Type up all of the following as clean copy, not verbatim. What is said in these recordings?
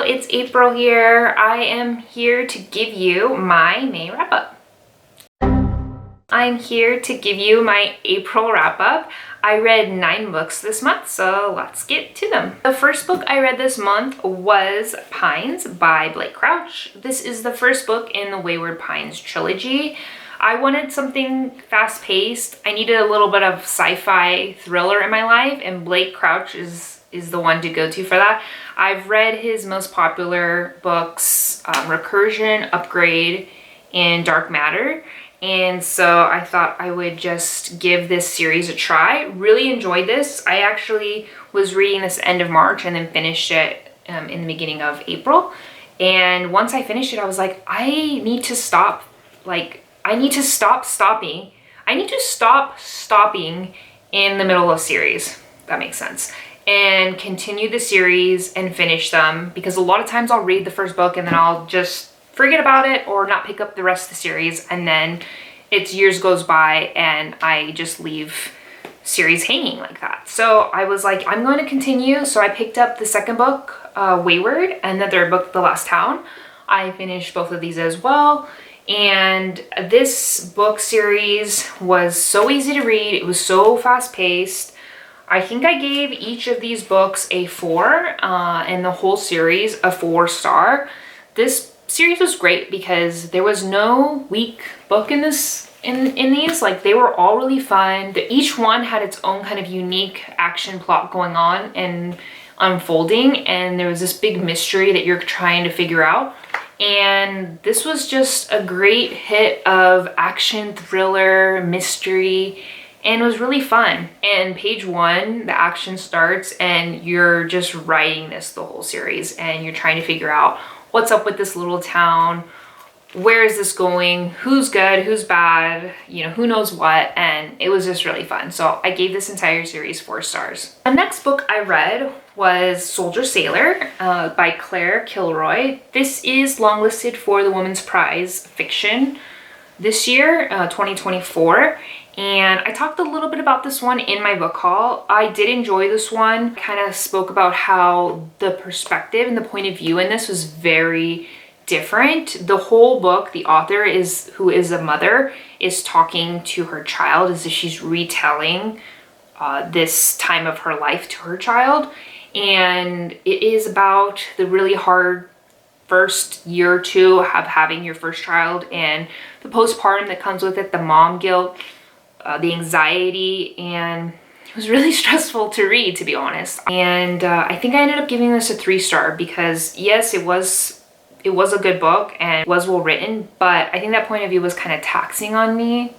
it's April here. I am here to give you my May wrap-up. I'm here to give you my April wrap-up. I read 9 books this month, so let's get to them. The first book I read this month was Pines by Blake Crouch. This is the first book in the Wayward Pines trilogy. I wanted something fast-paced. I needed a little bit of sci-fi thriller in my life, and Blake Crouch is the one to go to for that. I've read his most popular books, Recursion, Upgrade, and Dark Matter. And so I thought I would just give this series a try. Really enjoyed this. I actually was reading this end of March and then finished it in the beginning of April. And once I finished it, I was like, I need to stop stopping in the middle of series. That makes sense. And continue the series and finish them, because a lot of times I'll read the first book and then I'll just forget about it or not pick up the rest of the series, and then years goes by and I just leave series hanging like that. So I was like, I'm going to continue. So I picked up the second book, Wayward, and the third book, The Last Town. I finished both of these as well. And this book series was so easy to read. It was so fast paced. I think I gave each of these books a 4 and the whole series a 4-star. This series was great because there was no weak book in these. Like, they were all really fun. Each one had its own kind of unique action plot going on and unfolding, and there was this big mystery that you're trying to figure out. And this was just a great hit of action, thriller, mystery, and it was really fun. And page 1, the action starts and you're just writing the whole series, and you're trying to figure out what's up with this little town, where is this going, who's good, who's bad, who knows what. And it was just really fun. So I gave this entire series 4 stars. The next book I read was Soldier Sailor by Claire Kilroy. This is longlisted for the Women's Prize Fiction this year, 2024. And I talked a little bit about this one in my book haul. I did enjoy this one. Kind of spoke about how the perspective and the point of view in this was very different. The whole book, the author, who is a mother, is talking to her child as if she's retelling this time of her life to her child. And it is about the really hard first year or two of having your first child, and the postpartum that comes with it, the mom guilt, the anxiety, and it was really stressful to read, to be honest. And I think I ended up giving this a 3-star because yes, it was a good book and it was well written, but I think that point of view was kind of taxing on me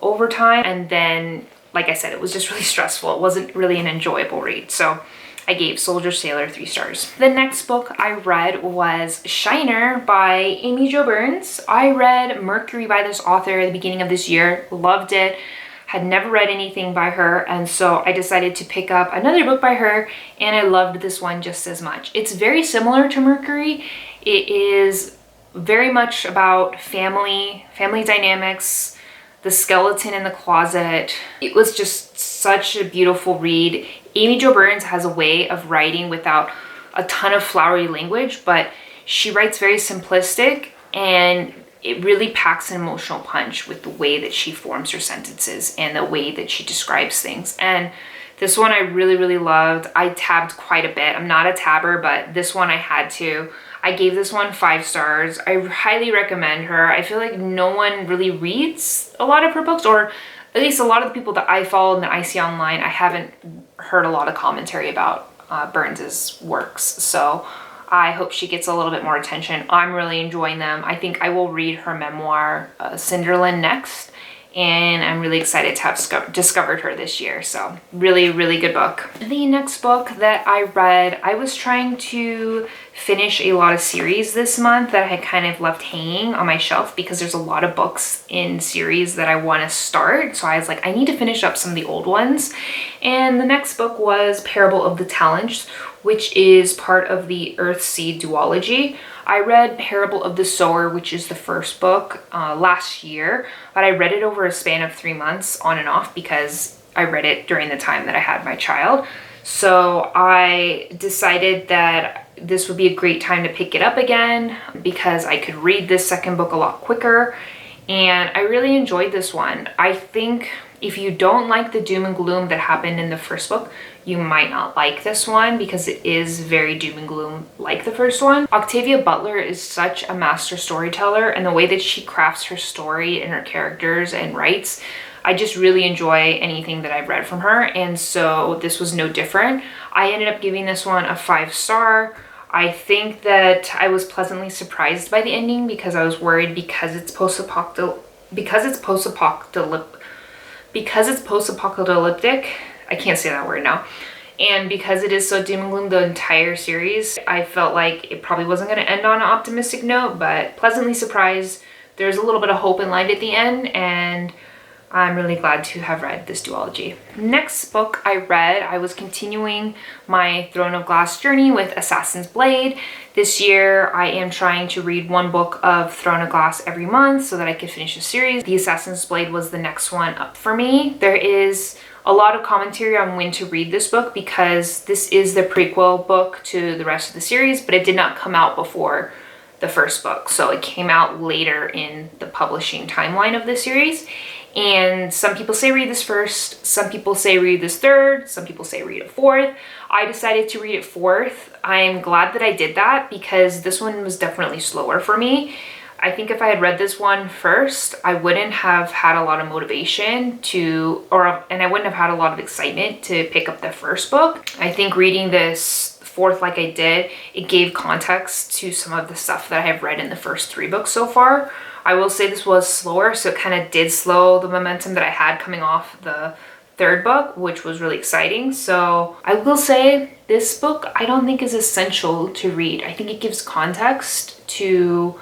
over time. And then, like I said, it was just really stressful. It wasn't really an enjoyable read. So I gave Soldier Sailor 3 stars. The next book I read was Shiner by Amy Jo Burns. I read Mercury by this author at the beginning of this year, loved it, had never read anything by her, and so I decided to pick up another book by her, and I loved this one just as much. It's very similar to Mercury. It is very much about family dynamics, the skeleton in the closet. It was just such a beautiful read. Amy Jo Burns has a way of writing without a ton of flowery language, but she writes very simplistic, and it really packs an emotional punch with the way that she forms her sentences and the way that she describes things. And this one I really, really loved. I tabbed quite a bit. I'm not a tabber, but this one I had to. I gave this one 5 stars. I highly recommend her. I feel like no one really reads a lot of her books, or at least a lot of the people that I follow and that I see online, I haven't heard a lot of commentary about Burns's works. So I hope she gets a little bit more attention. I'm really enjoying them. I think I will read her memoir, Cinderland, next. And I'm really excited to have discovered her this year. So really, really good book. The next book that I read, I was trying to finish a lot of series this month that I had kind of left hanging on my shelf because there's a lot of books in series that I want to start. So I was like, I need to finish up some of the old ones. And the next book was Parable of the Talents, which is part of the Earthseed duology. I read Parable of the Sower, which is the first book, last year, but I read it over a span of 3 months on and off because I read it during the time that I had my child. So I decided that this would be a great time to pick it up again because I could read this second book a lot quicker. And I really enjoyed this one. I think if you don't like the doom and gloom that happened in the first book, you might not like this one because it is very doom and gloom like the first one. Octavia Butler is such a master storyteller, and the way that she crafts her story and her characters and writes, I just really enjoy anything that I've read from her, and so this was no different. I ended up giving this one a 5-star. I think that I was pleasantly surprised by the ending because I was worried because it's post-apocalyptic. I can't say that word now. And because it is so doom and gloom the entire series, I felt like it probably wasn't going to end on an optimistic note, but pleasantly surprised. There's a little bit of hope and light at the end, and I'm really glad to have read this duology. Next book I read, I was continuing my Throne of Glass journey with Assassin's Blade. This year I am trying to read one book of Throne of Glass every month so that I could finish the series. The Assassin's Blade was the next one up for me. There is a lot of commentary on when to read this book because this is the prequel book to the rest of the series, but it did not come out before the first book. So it came out later in the publishing timeline of the series. And some people say read this first, some people say read this third, some people say read it fourth. I decided to read it fourth. I'm glad that I did that because this one was definitely slower for me. I think if I had read this one first, I wouldn't have had a lot of motivation and I wouldn't have had a lot of excitement to pick up the first book. I think reading this fourth like I did, it gave context to some of the stuff that I have read in the first 3 books so far. I will say this was slower, so it kind of did slow the momentum that I had coming off the third book, which was really exciting. So I will say this book I don't think is essential to read. I think it gives context to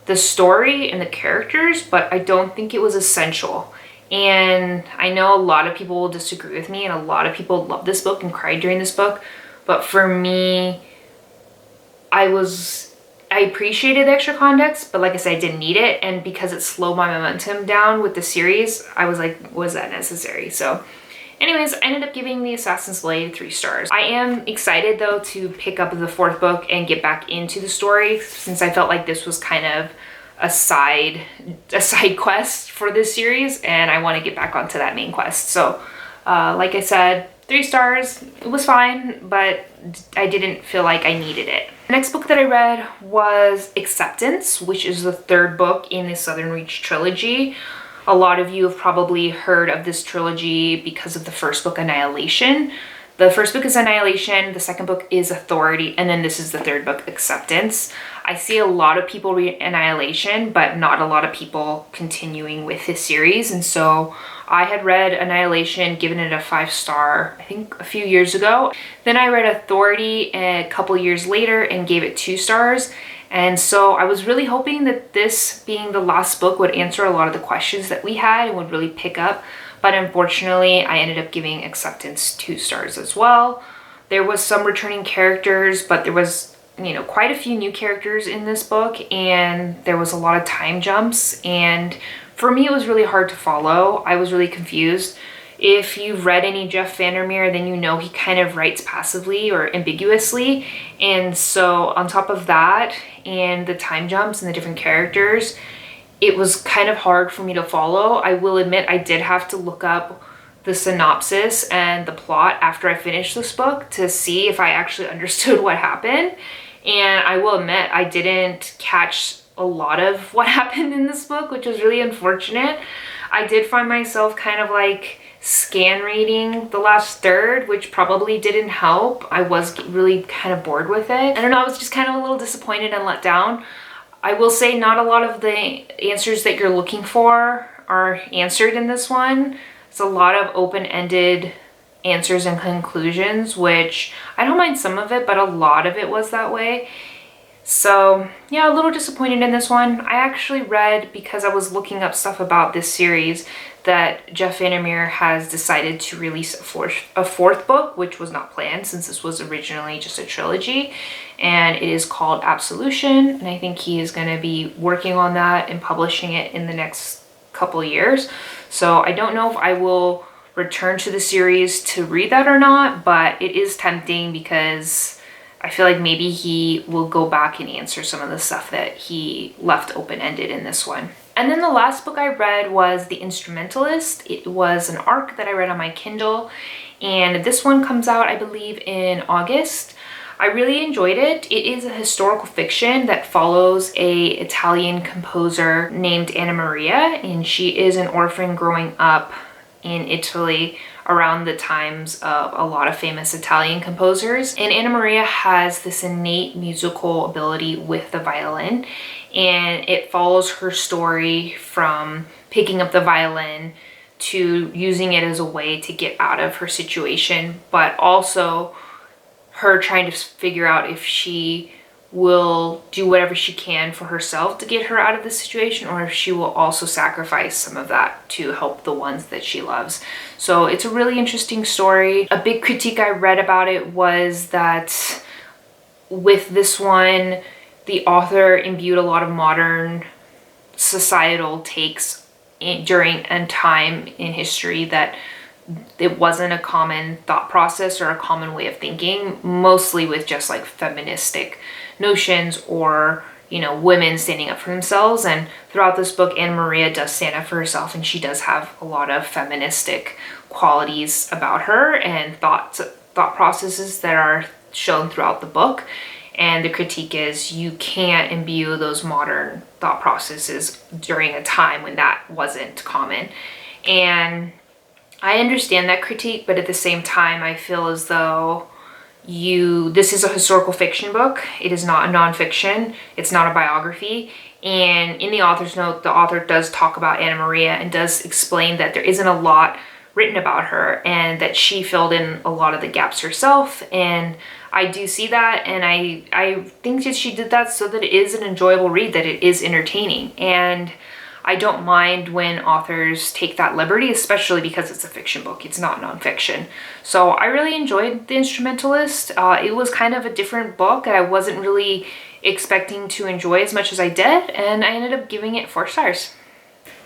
the story and the characters, but I don't think it was essential. And I know a lot of people will disagree with me, and a lot of people love this book and cried during this book, but for me, I appreciated the extra context, but like I said, I didn't need it. And because it slowed my momentum down with the series, I was like, was that necessary? So anyways, I ended up giving the Assassin's Blade 3 stars. I am excited though to pick up the 4th book and get back into the story since I felt like this was kind of a side quest for this series, and I want to get back onto that main quest. So like I said, 3 stars. It was fine, but I didn't feel like I needed it. The next book that I read was Acceptance, which is the 3rd book in the Southern Reach trilogy. A lot of you have probably heard of this trilogy because of the first book, Annihilation. The first book is Annihilation, the second book is Authority, and then this is the 3rd book, Acceptance. I see a lot of people read Annihilation, but not a lot of people continuing with this series, and so I had read Annihilation, given it a 5-star, I think a few years ago. Then I read Authority a couple years later and gave it 2 stars. And so I was really hoping that this being the last book would answer a lot of the questions that we had and would really pick up. But unfortunately, I ended up giving Acceptance 2 stars as well. There was some returning characters, but there was, quite a few new characters in this book, and there was a lot of time jumps, and for me, it was really hard to follow. I was really confused. If you've read any Jeff Vandermeer, then you know he kind of writes passively or ambiguously. And so on top of that, and the time jumps and the different characters, it was kind of hard for me to follow. I will admit I did have to look up the synopsis and the plot after I finished this book to see if I actually understood what happened. And I will admit I didn't catch a lot of what happened in this book, which was really unfortunate. I did find myself kind of like scan reading the last third, which probably didn't help. I was really kind of bored with it. I don't know, I was just kind of a little disappointed and let down. I will say not a lot of the answers that you're looking for are answered in this one. It's a lot of open-ended answers and conclusions, which I don't mind some of it, but a lot of it was that way. So yeah, a little disappointed in this one. I actually read, because I was looking up stuff about this series, that Jeff Vandermeer has decided to release a fourth book, which was not planned since this was originally just a trilogy, and it is called Absolution, and I think he is going to be working on that and publishing it in the next couple years. So I don't know if I will return to the series to read that or not, but it is tempting because I feel like maybe he will go back and answer some of the stuff that he left open-ended in this one. And then the last book I read was The Instrumentalist. It was an ARC that I read on my Kindle, and this one comes out, I believe, in August. I really enjoyed it. It is a historical fiction that follows a Italian composer named Anna Maria, and she is an orphan growing up in Italy around the times of a lot of famous Italian composers. And Anna Maria has this innate musical ability with the violin, and it follows her story from picking up the violin to using it as a way to get out of her situation, but also her trying to figure out if she will do whatever she can for herself to get her out of the situation, or if she will also sacrifice some of that to help the ones that she loves. So it's a really interesting story. A big critique I read about it was that with this one, the author imbued a lot of modern societal takes during a time in history that it wasn't a common thought process or a common way of thinking, mostly with just like feministic notions or, you know, women standing up for themselves. And throughout this book, Anna Maria does stand up for herself, and she does have a lot of feministic qualities about her and thought processes that are shown throughout the book. And the critique is you can't imbue those modern thought processes during a time when that wasn't common. And I understand that critique, but at the same time, I feel as though this is a historical fiction book. It is not a nonfiction. It's not a biography. And in the author's note, the author does talk about Anna Maria and does explain that there isn't a lot written about her and that she filled in a lot of the gaps herself. And I do see that, and I think that she did that so that it is an enjoyable read, that it is entertaining. And I don't mind when authors take that liberty, especially because it's a fiction book. It's not nonfiction. So I really enjoyed The Instrumentalist. It was kind of a different book that I wasn't really expecting to enjoy as much as I did, and I ended up giving it 4 stars.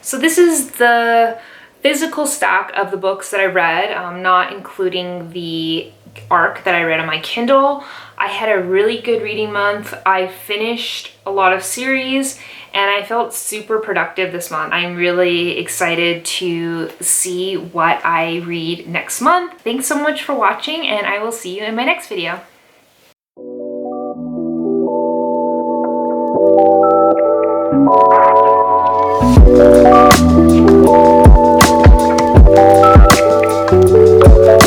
So this is the physical stack of the books that I read, not including the ARC that I read on my Kindle. I had a really good reading month. I finished a lot of series, and I felt super productive this month. I'm really excited to see what I read next month. Thanks so much for watching, and I will see you in my next video.